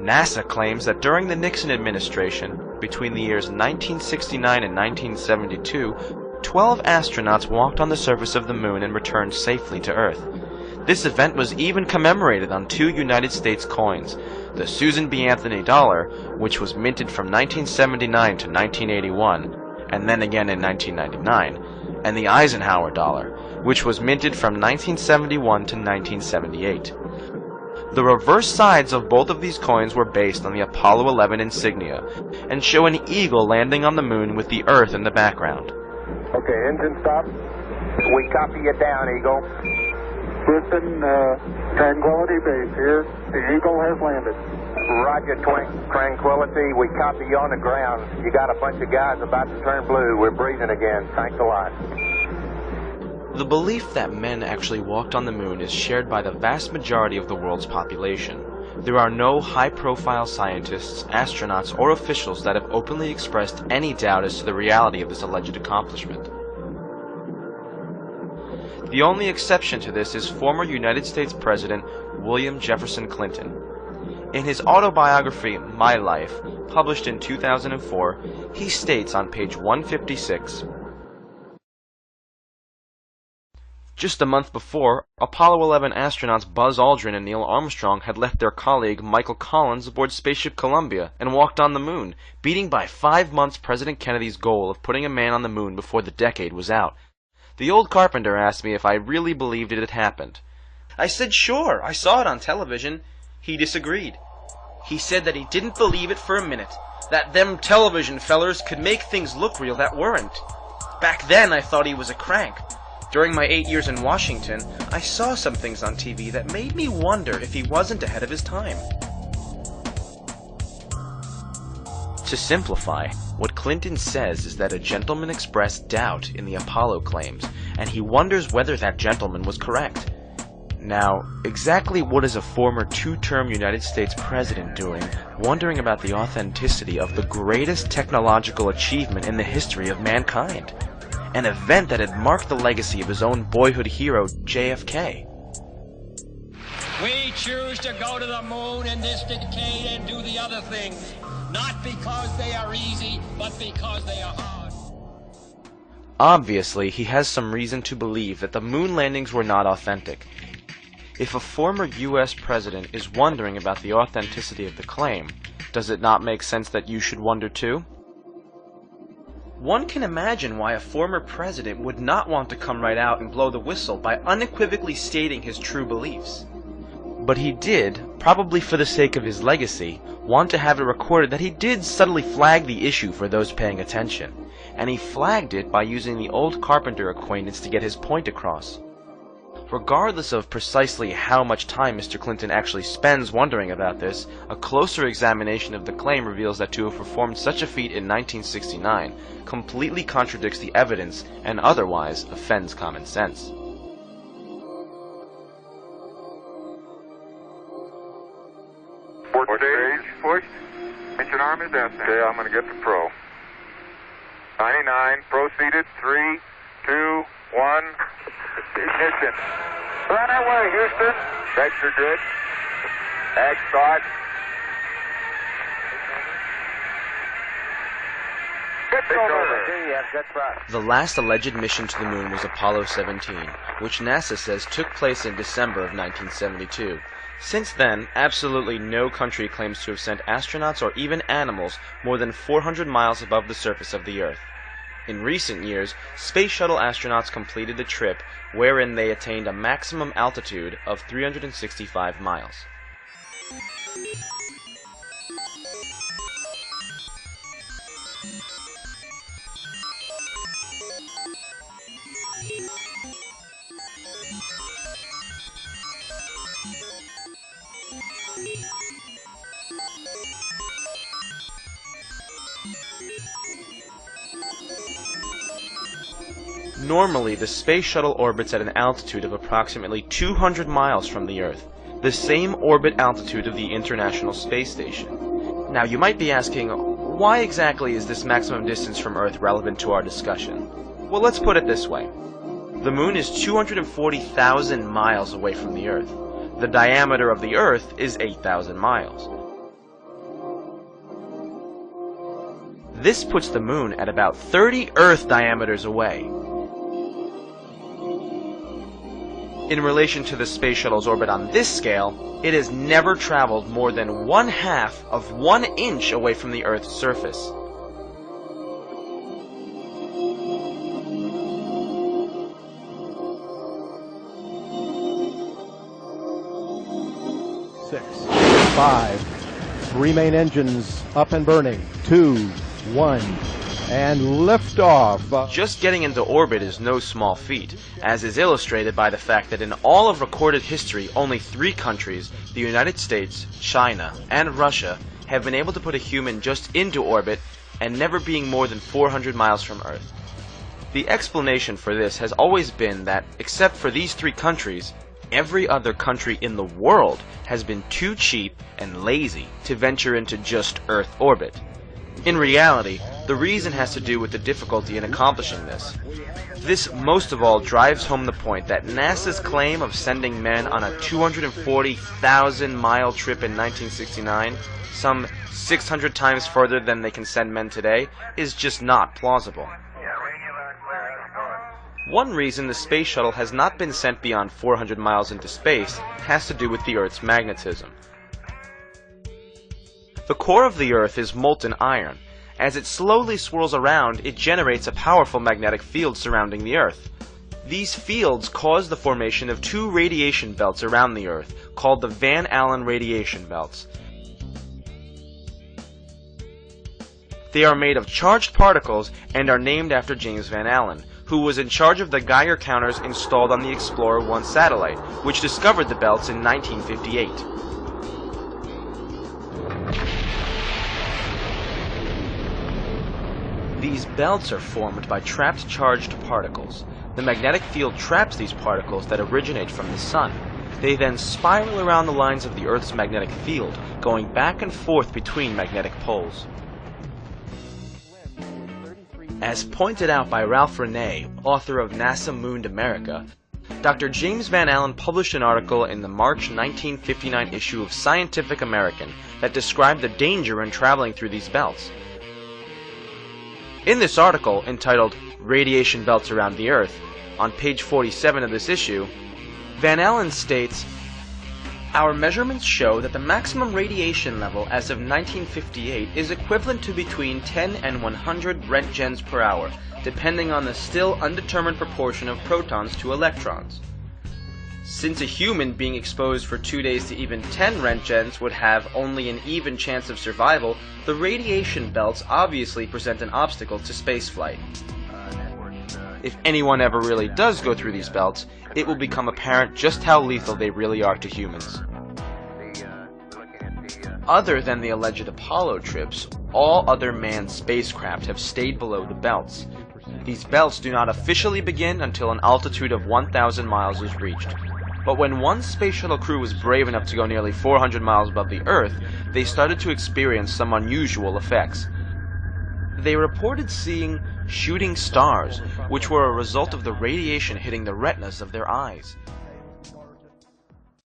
NASA claims that during the Nixon administration, between the years 1969 and 1972, 12 astronauts walked on the surface of the moon and returned safely to Earth. This event was even commemorated on 2 United States coins, the Susan B. Anthony dollar, which was minted from 1979 to 1981, and then again in 1999, and the Eisenhower dollar, which was minted from 1971 to 1978. The reverse sides of both of these coins were based on the Apollo 11 insignia, and show an eagle landing on the moon with the Earth in the background. Okay, engine stop. We copy you down, Eagle. Houston, Tranquility Base here. The Eagle has landed. Roger, Tranquility. We copy you on the ground. You got a bunch of guys about to turn blue. We're breathing again. Thanks a lot. The belief that men actually walked on the moon is shared by the vast majority of the world's population. There are no high-profile scientists, astronauts, or officials that have openly expressed any doubt as to the reality of this alleged accomplishment. The only exception to this is former United States President William Jefferson Clinton. In his autobiography, My Life, published in 2004, he states on page 156, "Just a month before, Apollo 11 astronauts Buzz Aldrin and Neil Armstrong had left their colleague Michael Collins aboard Spaceship Columbia and walked on the moon, beating by 5 months President Kennedy's goal of putting a man on the moon before the decade was out. The old carpenter asked me if I really believed it had happened. I said sure, I saw it on television. He disagreed. He said that he didn't believe it for a minute, that them television fellers could make things look real that weren't. Back then I thought he was a crank. During my 8 years in Washington, I saw some things on TV that made me wonder if he wasn't ahead of his time." To simplify, what Clinton says is that a gentleman expressed doubt in the Apollo claims, and he wonders whether that gentleman was correct. Now, exactly what is a former 2-term United States president doing, wondering about the authenticity of the greatest technological achievement in the history of mankind? An event that had marked the legacy of his own boyhood hero, JFK. We choose to go to the moon in this decade and do the other things, not because they are easy, but because they are hard. Obviously, he has some reason to believe that the moon landings were not authentic. If a former U.S. president is wondering about the authenticity of the claim, does it not make sense that you should wonder too? One can imagine why a former president would not want to come right out and blow the whistle by unequivocally stating his true beliefs. But he did, probably for the sake of his legacy, want to have it recorded that he did subtly flag the issue for those paying attention, and he flagged it by using the old carpenter acquaintance to get his point across. Regardless of precisely how much time Mr. Clinton actually spends wondering about this, a closer examination of the claim reveals that to have performed such a feat in 1969 completely contradicts the evidence and otherwise offends common sense. Push. Engine arm is out. Okay, I'm going to get the pro. 99, proceeded. 3, 2, 1. Ignition. Run away, Houston. Checks are good. Ag start. Good over. Yes, that's right. The last alleged mission to the moon was Apollo 17, which NASA says took place in December of 1972. Since then, absolutely no country claims to have sent astronauts or even animals more than 400 miles above the surface of the Earth. In recent years, Space Shuttle astronauts completed the trip wherein they attained a maximum altitude of 365 miles. Normally, the Space Shuttle orbits at an altitude of approximately 200 miles from the Earth, the same orbit altitude of the International Space Station. Now, you might be asking, why exactly is this maximum distance from Earth relevant to our discussion? Well, let's put it this way. The Moon is 240,000 miles away from the Earth. The diameter of the Earth is 8,000 miles. This puts the moon at about 30 Earth diameters away. In relation to the space shuttle's orbit on this scale, it has never traveled more than 1/2 of 1 inch away from the Earth's surface. Six, 5, 3 main engines up and burning, 2, 1, and liftoff. Just getting into orbit is no small feat, as is illustrated by the fact that in all of recorded history, only 3 countries, the United States, China, and Russia, have been able to put a human just into orbit and never being more than 400 miles from Earth. The explanation for this has always been that, except for these 3 countries, every other country in the world has been too cheap and lazy to venture into just Earth orbit. In reality, the reason has to do with the difficulty in accomplishing this. This most of all drives home the point that NASA's claim of sending men on a 240,000-mile trip in 1969, some 600 times further than they can send men today, is just not plausible. One reason the space shuttle has not been sent beyond 400 miles into space has to do with the Earth's magnetism. The core of the Earth is molten iron. As it slowly swirls around, it generates a powerful magnetic field surrounding the Earth. These fields cause the formation of 2 radiation belts around the Earth, called the Van Allen radiation belts. They are made of charged particles and are named after James Van Allen, who was in charge of the Geiger counters installed on the Explorer 1 satellite, which discovered the belts in 1958. These belts are formed by trapped charged particles. The magnetic field traps these particles that originate from the Sun. They then spiral around the lines of the Earth's magnetic field, going back and forth between magnetic poles. As pointed out by Ralph Renee, author of NASA Mooned America, Dr. James Van Allen published an article in the March 1959 issue of Scientific American that described the danger in traveling through these belts. In this article, entitled Radiation Belts Around the Earth, on page 47 of this issue, Van Allen states, "Our measurements show that the maximum radiation level as of 1958 is equivalent to between 10 and 100 Roentgens per hour, depending on the still undetermined proportion of protons to electrons. Since a human being exposed for 2 days to even 10 Roentgens would have only an even chance of survival, the radiation belts obviously present an obstacle to spaceflight. If anyone ever really does go through these belts, it will become apparent just how lethal they really are to humans." Other than the alleged Apollo trips, all other manned spacecraft have stayed below the belts. These belts do not officially begin until an altitude of 1,000 miles is reached. But when one space shuttle crew was brave enough to go nearly 400 miles above the Earth, they started to experience some unusual effects. They reported seeing shooting stars, which were a result of the radiation hitting the retinas of their eyes.